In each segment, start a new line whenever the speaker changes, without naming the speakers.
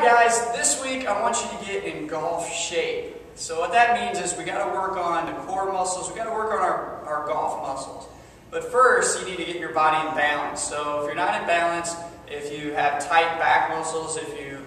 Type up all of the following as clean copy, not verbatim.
Guys, this week I want you to get in golf shape. So what that means is we got to work on the core muscles, we got to work on our golf muscles. But first, you need to get your body in balance. So if you're not in balance, if you have tight back muscles, if you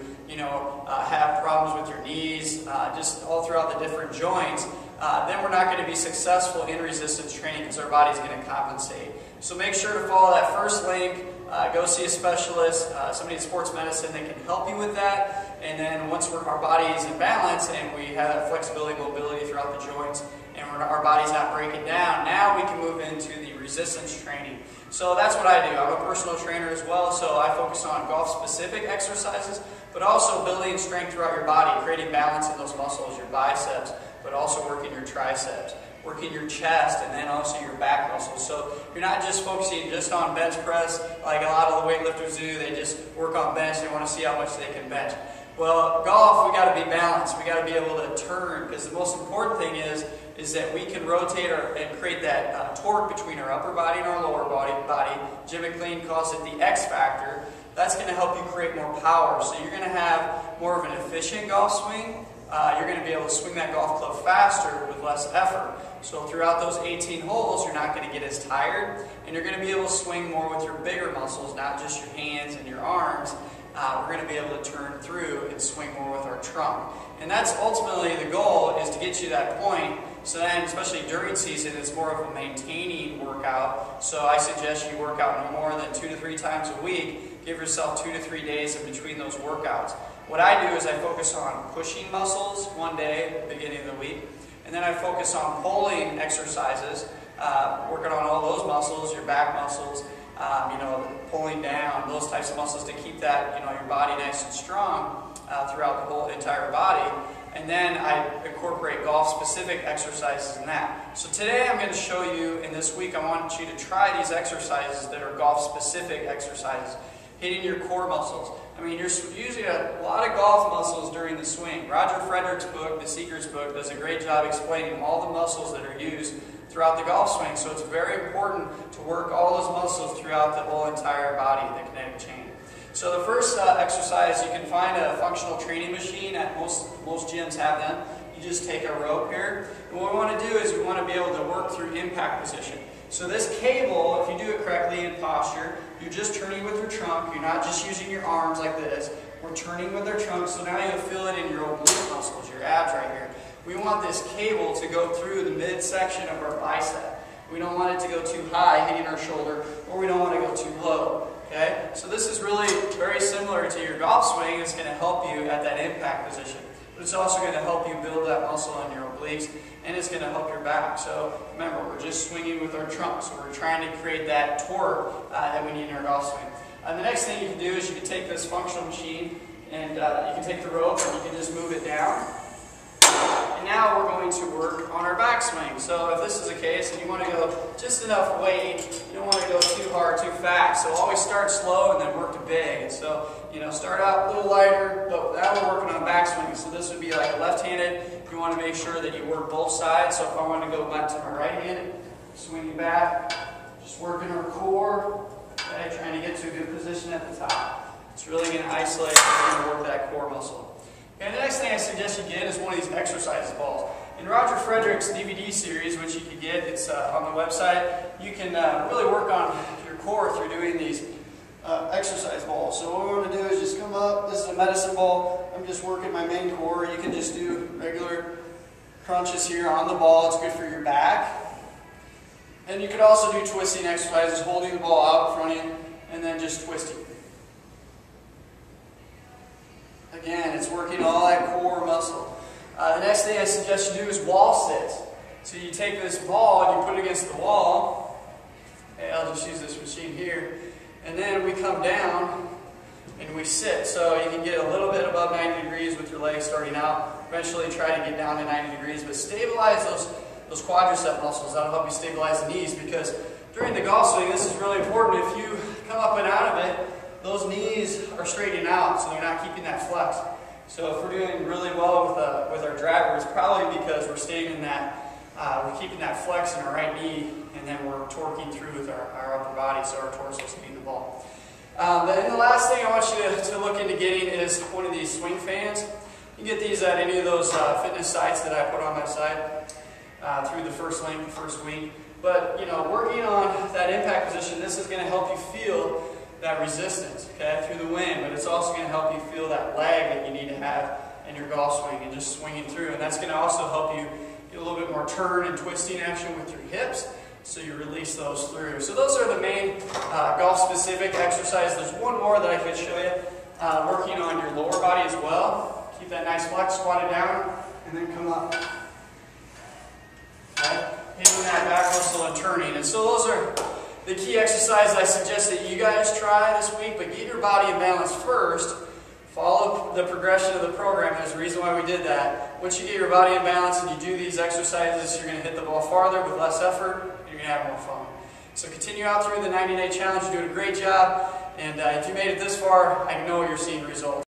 have problems with your knees, just all throughout the different joints, then we're not going to be successful in resistance training because our body's going to compensate. So make sure to follow that first link. Go see a specialist, somebody in sports medicine that can help you with that. And then once our body is in balance and we have that flexibility, mobility throughout the joints, and our body's not breaking down, now we can move into the resistance training. So that's what I do. I'm a personal trainer as well, so I focus on golf-specific exercises, but also building strength throughout your body, creating balance in those muscles, your biceps, but also working your triceps, working your chest, and then also your back muscles. So you're not just focusing just on bench press like a lot of the weightlifters do. They just work on bench. They want to see how much they can bench. Well, golf, we got to be balanced. We got to be able to turn, because the most important thing is that we can rotate and create that torque between our upper body and our lower body. Jim McLean calls it the X factor. That's going to help you create more power. So you're going to have more of an efficient golf swing. You're going to be able to swing that golf club faster with less effort. So throughout those 18 holes, you're not going to get as tired, and you're going to be able to swing more with your bigger muscles, not just your hands and your arms. We're going to be able to turn through and swing more with our trunk. And that's ultimately the goal, is to get you to that point. So then, especially during season, it's more of a maintaining workout. So I suggest you work out no more than 2 to 3 times a week. Give yourself 2 to 3 days in between those workouts. What I do is I focus on pushing muscles one day at the beginning of the week, and then I focus on pulling exercises, working on all those muscles, your back muscles, pulling down, those types of muscles to keep that, your body nice and strong throughout the whole entire body. And then I incorporate golf-specific exercises in that. So today I'm going to show you, and this week I want you to try these exercises that are golf-specific exercises, hitting your core muscles. I mean, you're using a lot of golf muscles during the swing. Roger Frederick's book, The Seeker's book, does a great job explaining all the muscles that are used throughout the golf swing. So it's very important to work all those muscles throughout the whole entire body, the kinetic chain. So the first exercise, you can find a functional training machine. At most gyms have them. You just take a rope here. And what we want to do is we want to be able to work through impact position. So this cable, if you do it correctly in posture, you're just turning with your trunk. You're not just using your arms like this. We're turning with our trunk, so now you'll feel it in your oblique muscles, your abs right here. We want this cable to go through the midsection of our bicep. We don't want it to go too high, hitting our shoulder, or we don't want to go too low. Okay? So this is really very similar to your golf swing. It's going to help you at that impact position. But it's also going to help you build that muscle in your obliques, and it's going to help your back. So remember, we're just swinging with our trunk, so we're trying to create that torque that we need in our golf swing. The next thing you can do is you can take this functional machine, and you can take the rope and you can just move it down. And now we're going to work on our backswing. So if this is the case and you want to go just enough weight, you don't want to go too hard, too fast. So always start slow and then work to big. And so, start out a little lighter, but now we're working on backswing. So this would be like a left-handed. You want to make sure that you work both sides. So if I want to go back to my right-handed, swinging back, just working our core, okay, trying to get to a good position at the top. It's really going to isolate and work that core muscle. And the next thing I suggest you get is one of these exercise balls. In Roger Frederick's DVD series, which you can get, it's on the website, you can really work on your core through doing these exercise balls. So what we want to do is just come up. This is a medicine ball. I'm just working my main core. You can just do regular crunches here on the ball. It's good for your back. And you could also do twisting exercises, holding the ball out in front of you, and then just twisting. Again, it's working all that core muscle. The next thing I suggest you do is wall sit. So you take this ball and you put it against the wall. Okay, I'll just use this machine here. And then we come down and we sit. So you can get a little bit above 90 degrees with your legs starting out. Eventually try to get down to 90 degrees. But stabilize those quadricep muscles. That'll help you stabilize the knees, because during the golf swing, this is really important. If you come up and out of it, those knees are straightening out, so they're not keeping that flex. So if we're doing really well with our driver, it's probably because we're staying in that, we're keeping that flex in our right knee, and then we're torquing through with our upper body, so our torso is hitting the ball. Then the last thing I want you to look into getting is one of these swing fans. You can get these at any of those fitness sites that I put on my site through the first link, the first week. But working on that impact position, this is going to help you feel that resistance, okay, through the wind. But it's also going to help you feel that lag that you need to have in your golf swing and just swinging through. And that's going to also help you get a little bit more turn and twisting action with your hips, so you release those through. So those are the main golf-specific exercises. There's one more that I could show you, working on your lower body as well. Keep that nice flex, squat it down, and then come up. Okay? Hitting that back muscle and turning. And so those are the key exercises I suggest that you guys try this week, but get your body in balance first. Follow the progression of the program. There's a reason why we did that. Once you get your body in balance and you do these exercises, you're going to hit the ball farther with less effort. You're going to have more fun. So continue out through the 90-day challenge. You're doing a great job. And if you made it this far, I know you're seeing results.